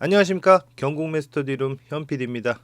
안녕하십니까, 경국매 스터디룸 현PD입니다.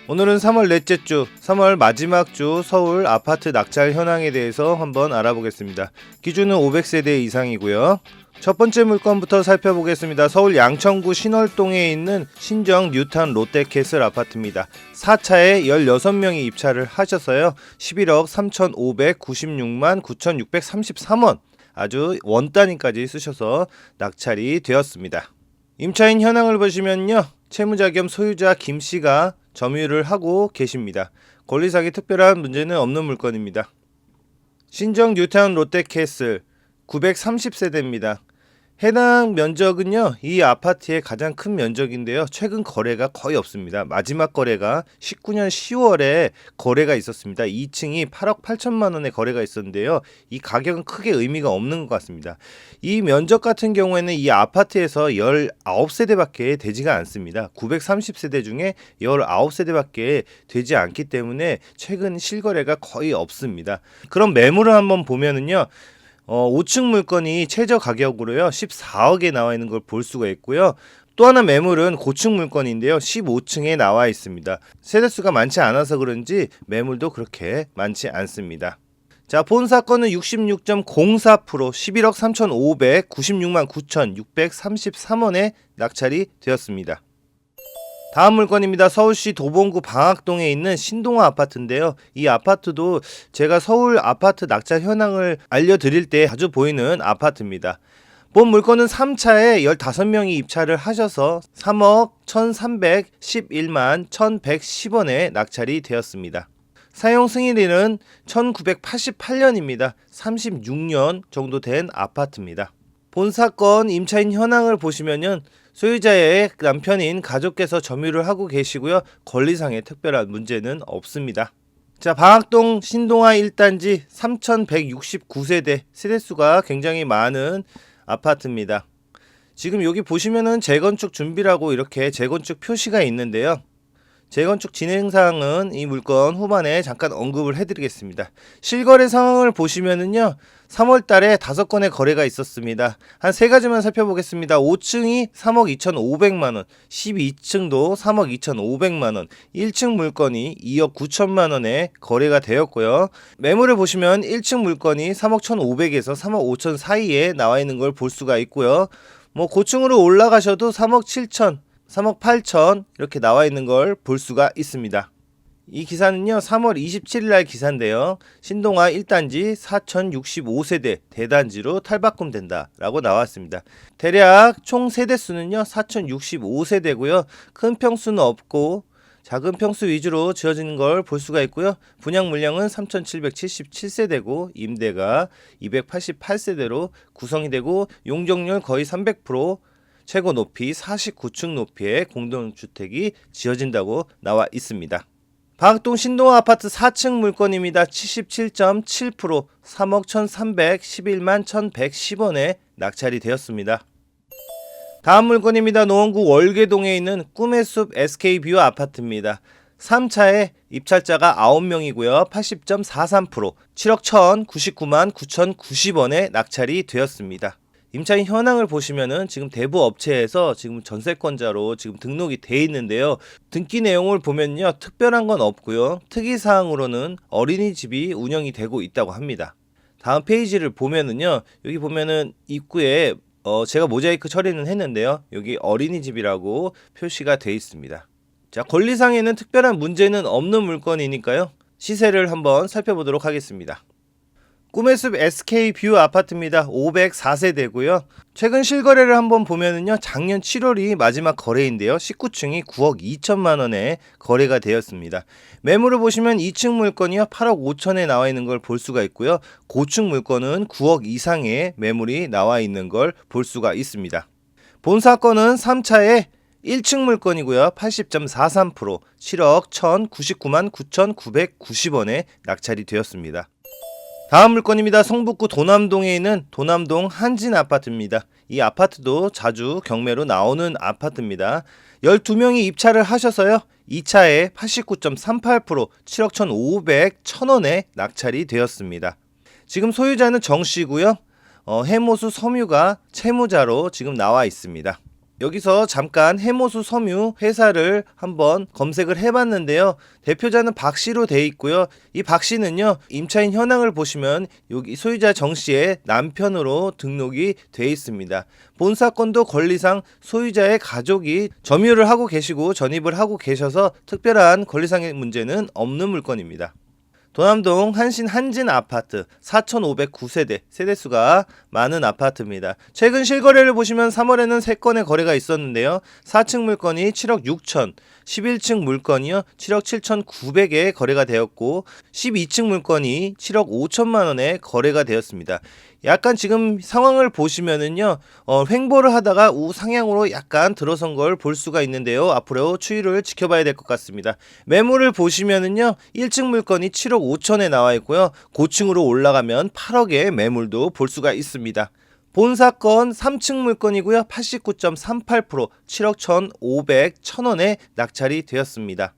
오늘은 3월 넷째 주, 3월 마지막 주 서울 아파트 낙찰 현황에 대해서 한번 알아보겠습니다. 기준은 500세대 이상이고요. 첫 번째 물건부터 살펴보겠습니다. 서울 양천구 신월동에 있는 신정 뉴타운 롯데캐슬 아파트입니다. 4차에 16명이 입찰을 하셔서요. 11억 3,596만 9,633원, 아주 원 단위까지 쓰셔서 낙찰이 되었습니다. 임차인 현황을 보시면요, 채무자 겸 소유자 김씨가 점유를 하고 계십니다. 권리상의 특별한 문제는 없는 물건입니다. 신정 뉴타운 롯데캐슬 930세대입니다. 해당 면적은요, 이 아파트의 가장 큰 면적인데요, 최근 거래가 거의 없습니다. 마지막 거래가 19년 10월에 거래가 있었습니다. 2층이 8억 8천만 원에 거래가 있었는데요, 이 가격은 크게 의미가 없는 것 같습니다. 이 면적 같은 경우에는 이 아파트에서 19세대밖에 되지가 않습니다. 930세대 중에 19세대밖에 되지 않기 때문에 최근 실거래가 거의 없습니다. 그럼 매물을 한번 보면은요, 5층 물건이 최저 가격으로요 14억에 나와 있는 걸 볼 수가 있고요. 또 하나 매물은 고층 물건인데요, 15층에 나와 있습니다. 세대수가 많지 않아서 그런지 매물도 그렇게 많지 않습니다. 자, 본 사건은 66.04%, 11억 3,596만 9,633원에 낙찰이 되었습니다. 다음 물건입니다. 서울시 도봉구 방학동에 있는 신동아 아파트인데요. 이 아파트도 제가 서울 아파트 낙찰 현황을 알려드릴 때 자주 보이는 아파트입니다. 본 물건은 3차에 15명이 입찰을 하셔서 3억 1,311만 1,110원에 낙찰이 되었습니다. 사용 승인일은 1988년입니다. 36년 정도 된 아파트입니다. 본 사건 임차인 현황을 보시면요, 소유자의 남편인 가족께서 점유를 하고 계시고요. 권리상의 특별한 문제는 없습니다. 자, 방학동 신동아 1단지 3,169세대, 세대수가 굉장히 많은 아파트입니다. 지금 여기 보시면은 재건축 준비라고 이렇게 재건축 표시가 있는데요, 재건축 진행사항은 이 물건 후반에 잠깐 언급을 해드리겠습니다. 실거래 상황을 보시면은요, 3월 달에 5건의 거래가 있었습니다. 한 3가지만 살펴보겠습니다. 5층이 3억 2,500만원, 12층도 3억 2,500만원, 1층 물건이 2억 9천만원에 거래가 되었고요. 매물을 보시면 1층 물건이 3억 1,500에서 3억 5천 사이에 나와 있는 걸 볼 수가 있고요. 고층으로 올라가셔도 3억 7천, 3억 8천 이렇게 나와 있는 걸 볼 수가 있습니다. 이 기사는요, 3월 27일 날 기사인데요, 신동아 1단지 4,065세대 대단지로 탈바꿈된다 라고 나왔습니다. 대략 총 세대수는요 4,065세대고요 큰 평수는 없고 작은 평수 위주로 지어진 걸 볼 수가 있고요. 분양 물량은 3,777세대고 임대가 288세대로 구성이 되고 용적률 거의 300%, 최고 높이 49층 높이의 공동주택이 지어진다고 나와 있습니다. 방학동 신동아 아파트 4층 물건입니다. 77.7%, 3억 1,311만 1,110원에 낙찰이 되었습니다. 다음 물건입니다. 노원구 월계동에 있는 꿈의 숲 SK뷰 아파트입니다. 3차에 입찰자가 9명이고요. 80.43%, 7억 1,099만 9,090원에 낙찰이 되었습니다. 임차인 현황을 보시면은 지금 대부 업체에서 지금 전세권자로 지금 등록이 돼 있는데요. 등기 내용을 보면요, 특별한 건 없고요. 특이사항으로는 어린이집이 운영이 되고 있다고 합니다. 다음 페이지를 보면은요, 여기 보면은 입구에 제가 모자이크 처리는 했는데요, 여기 어린이집이라고 표시가 돼 있습니다. 자, 권리상에는 특별한 문제는 없는 물건이니까요, 시세를 한번 살펴보도록 하겠습니다. 꿈의 숲 SK뷰 아파트입니다. 504세대고요. 최근 실거래를 한번 보면은요, 작년 7월이 마지막 거래인데요, 19층이 9억 2천만 원에 거래가 되었습니다. 매물을 보시면 2층 물건이요 8억 5천에 나와 있는 걸 볼 수가 있고요. 고층 물건은 9억 이상의 매물이 나와 있는 걸 볼 수가 있습니다. 본 사건은 3차에 1층 물건이고요. 80.43%, 7억 1,099만 9,990원에 낙찰이 되었습니다. 다음 물건입니다. 성북구 도남동에 있는 도남동 한진 아파트입니다. 이 아파트도 자주 경매로 나오는 아파트입니다. 12명이 입찰을 하셔서요, 이 차에 89.38% 7억 1,500,000원에 낙찰이 되었습니다. 지금 소유자는 정씨고요. 해모수 섬유가 채무자로 지금 나와 있습니다. 여기서 잠깐 해모수 섬유 회사를 한번 검색을 해봤는데요. 대표자는 박씨로 돼 있고요. 이 박씨는요, 임차인 현황을 보시면 여기 소유자 정씨의 남편으로 등록이 돼 있습니다. 본 사건도 권리상 소유자의 가족이 점유를 하고 계시고 전입을 하고 계셔서 특별한 권리상의 문제는 없는 물건입니다. 도남동 한신 한진 아파트 4,509세대, 세대수가 많은 아파트입니다. 최근 실거래를 보시면 3월에는 3건의 거래가 있었는데요. 4층 물건이 7억 6천, 11층 물건이요 7억 7,900에 거래가 되었고 12층 물건이 7억 5천만 원에 거래가 되었습니다. 약간 지금 상황을 보시면은요, 횡보를 하다가 우상향으로 약간 들어선 걸 볼 수가 있는데요. 앞으로 추이를 지켜봐야 될 것 같습니다. 매물을 보시면은요, 1층 물건이 7억 5천에 나와 있고요. 고층으로 올라가면 8억의 매물도 볼 수가 있습니다. 본 사건 3층 물건이고요. 89.38% 7억 1,500,000원에 낙찰이 되었습니다.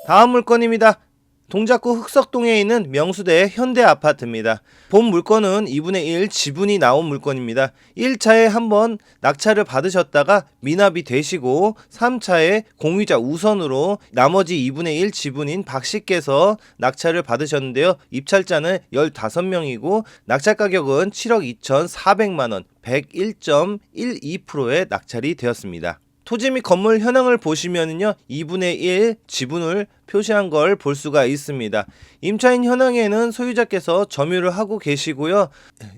다음 물건입니다. 동작구 흑석동에 있는 명수대 현대아파트입니다. 본 물건은 2분의 1 지분이 나온 물건입니다. 1차에 한번 낙찰을 받으셨다가 미납이 되시고 3차에 공유자 우선으로 나머지 2분의 1 지분인 박씨께서 낙찰을 받으셨는데요. 입찰자는 15명이고 낙찰 가격은 7억 2,400만원 101.12%의 낙찰이 되었습니다. 토지 및 건물 현황을 보시면요, 2분의 1 지분을 표시한 걸 볼 수가 있습니다. 임차인 현황에는 소유자께서 점유를 하고 계시고요.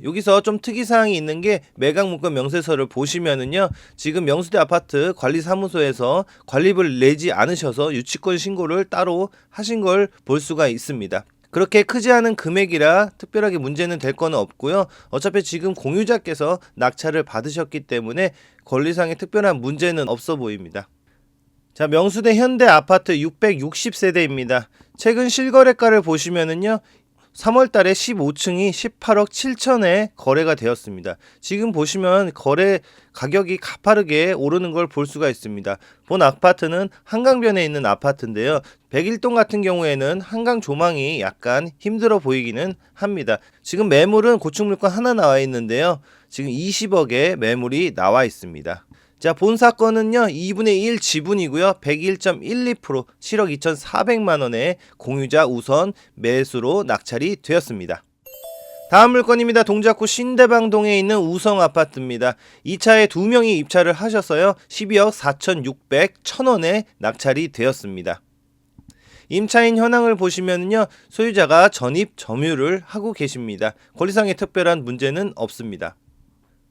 여기서 좀 특이사항이 있는 게 매각문건 명세서를 보시면은요, 지금 명수대 아파트 관리사무소에서 관리비를 내지 않으셔서 유치권 신고를 따로 하신 걸 볼 수가 있습니다. 그렇게 크지 않은 금액이라 특별하게 문제는 될 건 없고요. 어차피 지금 공유자께서 낙찰을 받으셨기 때문에 권리상의 특별한 문제는 없어 보입니다. 자, 명수대 현대 아파트 660세대입니다. 최근 실거래가를 보시면은요, 3월 달에 15층이 18억 7천에 거래가 되었습니다. 지금 보시면 거래 가격이 가파르게 오르는 걸 볼 수가 있습니다. 본 아파트는 한강변에 있는 아파트인데요. 101동 같은 경우에는 한강 조망이 약간 힘들어 보이기는 합니다. 지금 매물은 고층 물건 하나 나와 있는데요. 지금 20억의 매물이 나와 있습니다. 자, 본 사건은요, 2분의 1 지분이고요. 101.12% 7억 2,400만원의 공유자 우선 매수로 낙찰이 되었습니다. 다음 물건입니다. 동작구 신대방동에 있는 우성 아파트입니다. 2차에 2명이 입찰을 하셔서요, 12억 4,600,000원에 낙찰이 되었습니다. 임차인 현황을 보시면요, 소유자가 전입 점유를 하고 계십니다. 권리상의 특별한 문제는 없습니다.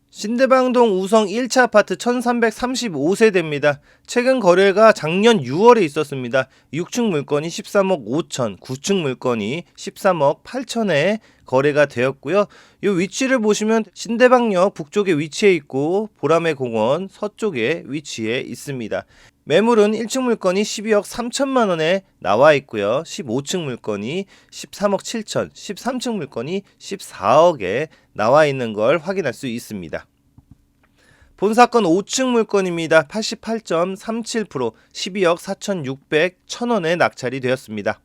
신대방동 우성 1차 아파트 1335세대입니다. 최근 거래가 작년 6월에 있었습니다. 6층 물건이 13억 5천, 9층 물건이 13억 8천에 거래가 되었고요. 이 위치를 보시면 신대방역 북쪽에 위치해 있고 보라매 공원 서쪽에 위치해 있습니다. 매물은 1층 물건이 12억 3천만 원에 나와 있고요. 15층 물건이 13억 7천, 13층 물건이 14억에 나와 있는 걸 확인할 수 있습니다. 본 사건 5층 물건입니다. 88.37% 12억 4,600,000원에 낙찰이 되었습니다.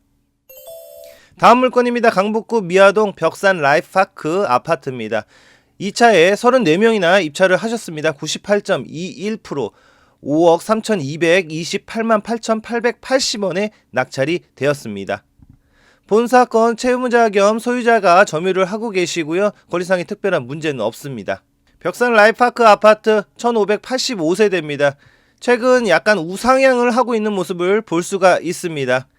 다음 물건입니다. 강북구 미아동 벽산 라이프파크 아파트입니다. 2차에 34명이나 입찰을 하셨습니다. 98.21% 5억 3,228만 8,880원에 낙찰이 되었습니다. 본 사건 채무자 겸 소유자가 점유를 하고 계시고요. 권리상의 특별한 문제는 없습니다. 벽산 라이프파크 아파트 1585세대입니다. 최근 약간 우상향을 하고 있는 모습을 볼 수가 있습니다.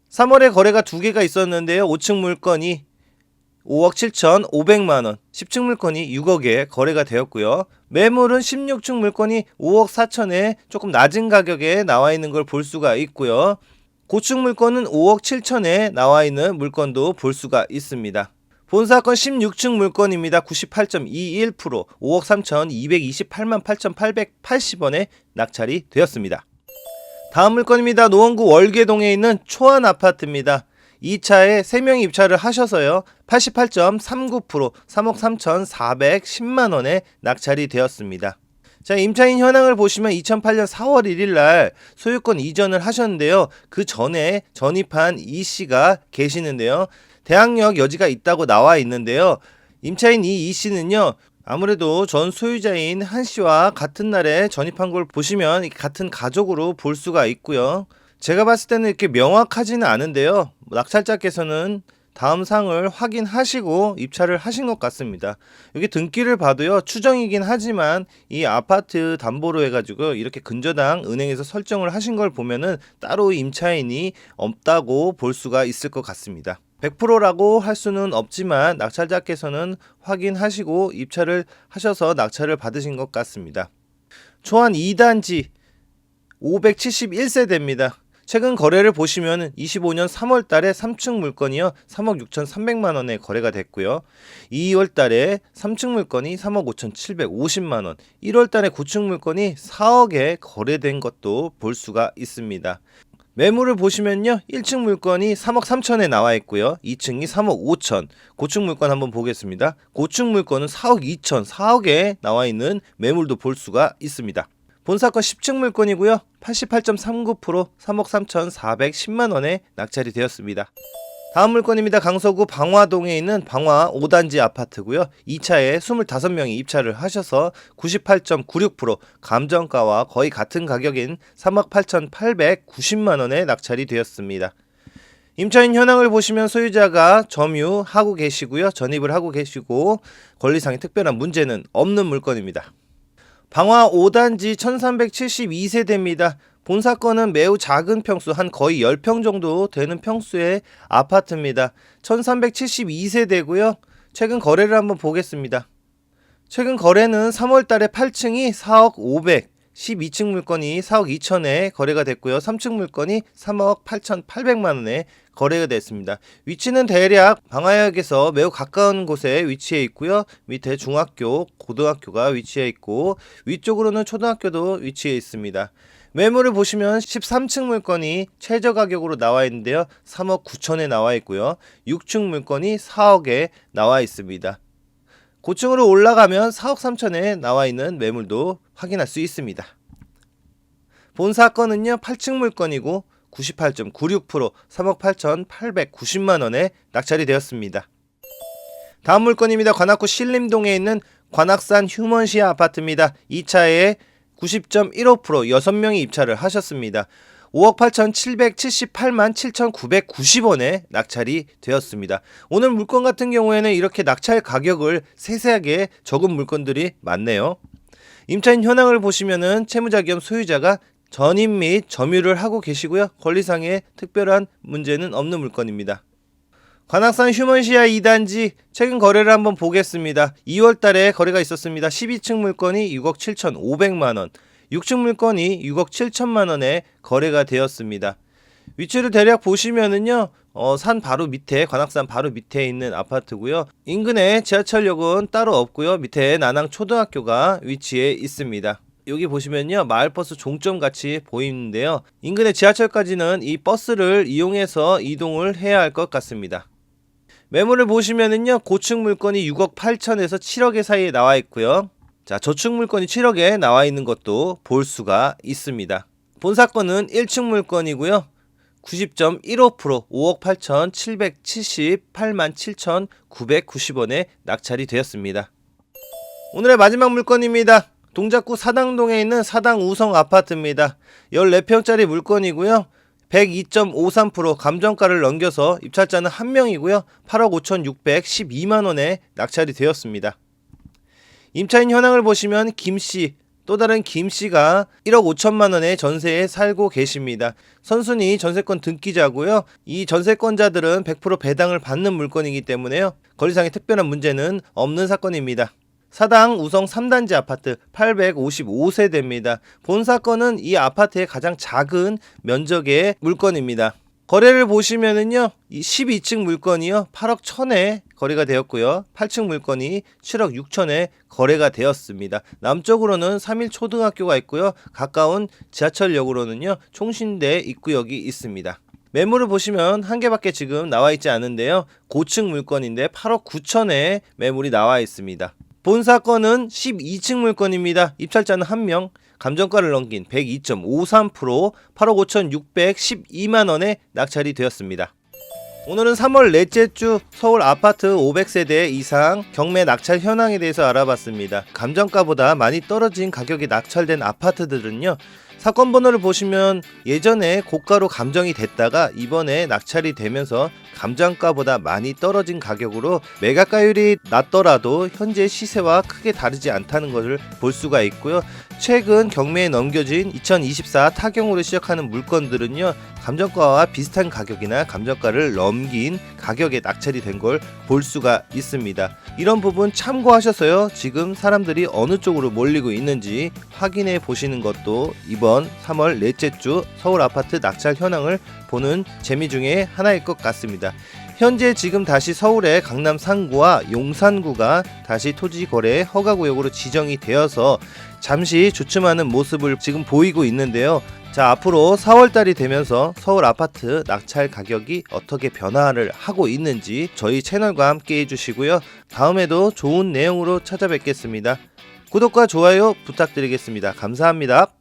3월에 거래가 2개가 있었는데요. 5층 물건이 5억 7,500만원, 10층 물건이 6억에 거래가 되었고요. 매물은 16층 물건이 5억 4천에 조금 낮은 가격에 나와 있는 걸 볼 수가 있고요. 고층 물건은 5억 7천에 나와 있는 물건도 볼 수가 있습니다. 본 사건 16층 물건입니다. 98.21% 5억 3,228만 8,880원에 낙찰이 되었습니다. 다음 물건입니다. 노원구 월계동에 있는 초안 아파트입니다. 2차에 3명이 입찰을 하셔서요, 88.39% 3억 3,410만원에 낙찰이 되었습니다. 자, 임차인 현황을 보시면 2008년 4월 1일 날 소유권 이전을 하셨는데요. 그 전에 전입한 이 씨가 계시는데요. 대항력 여지가 있다고 나와 있는데요. 임차인 이 씨는요. 아무래도 전 소유자인 한 씨와 같은 날에 전입한 걸 보시면 같은 가족으로 볼 수가 있고요. 제가 봤을 때는 이렇게 명확하지는 않은데요. 낙찰자께서는 다음 사항을 확인하시고 입찰을 하신 것 같습니다. 여기 등기를 봐도요, 추정이긴 하지만 이 아파트 담보로 해가지고 이렇게 근저당 은행에서 설정을 하신 걸 보면은 따로 임차인이 없다고 볼 수가 있을 것 같습니다. 100%라고 할 수는 없지만 낙찰자께서는 확인하시고 입찰을 하셔서 낙찰을 받으신 것 같습니다. 초안 2단지 571세대입니다. 최근 거래를 보시면 25년 3월 달에 3층 물건이요 3억 6,300만 원에 거래가 됐고요. 2월 달에 3층 물건이 3억 5,750만 원, 1월 달에 9층 물건이 4억에 거래된 것도 볼 수가 있습니다. 매물을 보시면요 1층 물건이 3억 3천에 나와 있고요. 2층이 3억 5천. 고층 물건 한번 보겠습니다. 고층 물건은 4억 2천, 4억에 나와 있는 매물도 볼 수가 있습니다. 본사건 10층 물건이고요. 88.39% 3억 3,410만 원에 낙찰이 되었습니다. 다음 물건입니다. 강서구 방화동에 있는 방화 5단지 아파트고요. 2차에 25명이 입찰을 하셔서 98.96% 감정가와 거의 같은 가격인 3억 8,890만 원에 낙찰이 되었습니다. 임차인 현황을 보시면 소유자가 점유하고 계시고요. 전입을 하고 계시고 권리상의 특별한 문제는 없는 물건입니다. 방화 5단지 1372세대입니다. 본사건은 매우 작은 평수, 한 거의 10평 정도 되는 평수의 아파트입니다. 1372세대고요. 최근 거래를 한번 보겠습니다. 최근 거래는 3월 달에 8층이 4억 500, 12층 물건이 4억 2천에 거래가 됐고요. 3층 물건이 3억 8,800만 원에 거래가 됐습니다. 위치는 대략 방화역에서 매우 가까운 곳에 위치해 있고요. 밑에 중학교, 고등학교가 위치해 있고 위쪽으로는 초등학교도 위치해 있습니다. 매물을 보시면 13층 물건이 최저 가격으로 나와 있는데요. 3억 9천에 나와 있고요. 6층 물건이 4억에 나와 있습니다. 고층으로 올라가면 4억 3천에 나와 있는 매물도 확인할 수 있습니다. 본사건은요 8층 물건이고 98.96% 3억 8,890만 원에 낙찰이 되었습니다. 다음 물건입니다. 관악구 신림동에 있는 관악산 휴먼시아 아파트입니다. 2차에 90.15% 6명이 입찰을 하셨습니다. 5억 8,778만 7,990원에 낙찰이 되었습니다. 오늘 물건 같은 경우에는 이렇게 낙찰 가격을 세세하게 적은 물건들이 많네요. 임차인 현황을 보시면은 채무자 겸 소유자가 전입 및 점유를 하고 계시고요. 권리상의 특별한 문제는 없는 물건입니다. 관악산 휴먼시아 2단지 최근 거래를 한번 보겠습니다. 2월 달에 거래가 있었습니다. 12층 물건이 6억 7,500만원, 6층 물건이 6억 7천만 원에 거래가 되었습니다. 위치를 대략 보시면은요, 산 바로 밑에, 관악산 바로 밑에 있는 아파트고요. 인근에 지하철역은 따로 없고요. 밑에 난항 초등학교가 위치해 있습니다. 여기 보시면요, 마을버스 종점 같이 보이는데요. 인근의 지하철까지는 이 버스를 이용해서 이동을 해야 할 것 같습니다. 매물을 보시면은요, 고층 물건이 6억 8천에서 7억의 사이에 나와 있고요. 자, 저층 물건이 7억에 나와 있는 것도 볼 수가 있습니다. 본사건은 1층 물건이고요. 90.15% 5억 8,778만 7,990원에 낙찰이 되었습니다. 오늘의 마지막 물건입니다. 동작구 사당동에 있는 사당 우성 아파트입니다. 14평짜리 물건이고요. 102.53% 감정가를 넘겨서 입찰자는 1명이고요. 8억 5,612만원에 낙찰이 되었습니다. 임차인 현황을 보시면 김씨, 또 다른 김씨가 1억 5천만원의 전세에 살고 계십니다. 선순위 전세권 등기자고요. 이 전세권자들은 100% 배당을 받는 물건이기 때문에요. 권리상의 특별한 문제는 없는 사건입니다. 사당 우성 3단지 아파트 855세대입니다. 본사건은 이 아파트의 가장 작은 면적의 물건입니다. 거래를 보시면은요, 이 12층 물건이요 8억 1천에 거래가 되었고요. 8층 물건이 7억 6천에 거래가 되었습니다. 남쪽으로는 3일 초등학교가 있고요. 가까운 지하철역으로는요 총신대 입구역이 있습니다. 매물을 보시면 한 개밖에 지금 나와 있지 않은데요. 고층 물건인데 8억 9천에 매물이 나와 있습니다. 본 사건은 12층 물건입니다. 입찰자는 1명, 감정가를 넘긴 102.53%, 8억 5,612만원에 낙찰이 되었습니다. 오늘은 3월 넷째 주 서울 아파트 500세대 이상 경매 낙찰 현황에 대해서 알아봤습니다. 감정가보다 많이 떨어진 가격이 낙찰된 아파트들은요, 사건 번호를 보시면 예전에 고가로 감정이 됐다가 이번에 낙찰이 되면서 감정가보다 많이 떨어진 가격으로 매각가율이 낮더라도 현재 시세와 크게 다르지 않다는 것을 볼 수가 있고요. 최근 경매에 넘겨진 2024 타경으로 시작하는 물건들은요, 감정가와 비슷한 가격이나 감정가를 넘긴 가격에 낙찰이 된 걸 볼 수가 있습니다. 이런 부분 참고하셔서요, 지금 사람들이 어느 쪽으로 몰리고 있는지 확인해 보시는 것도 이번 3월 넷째 주 서울 아파트 낙찰 현황을 보는 재미 중에 하나일 것 같습니다. 현재 지금 다시 서울의 강남 상구와 용산구가 다시 토지거래 허가구역으로 지정이 되어서 잠시 주춤하는 모습을 지금 보이고 있는데요. 자, 앞으로 4월달이 되면서 서울 아파트 낙찰 가격이 어떻게 변화를 하고 있는지 저희 채널과 함께 해주시고요. 다음에도 좋은 내용으로 찾아뵙겠습니다. 구독과 좋아요 부탁드리겠습니다. 감사합니다.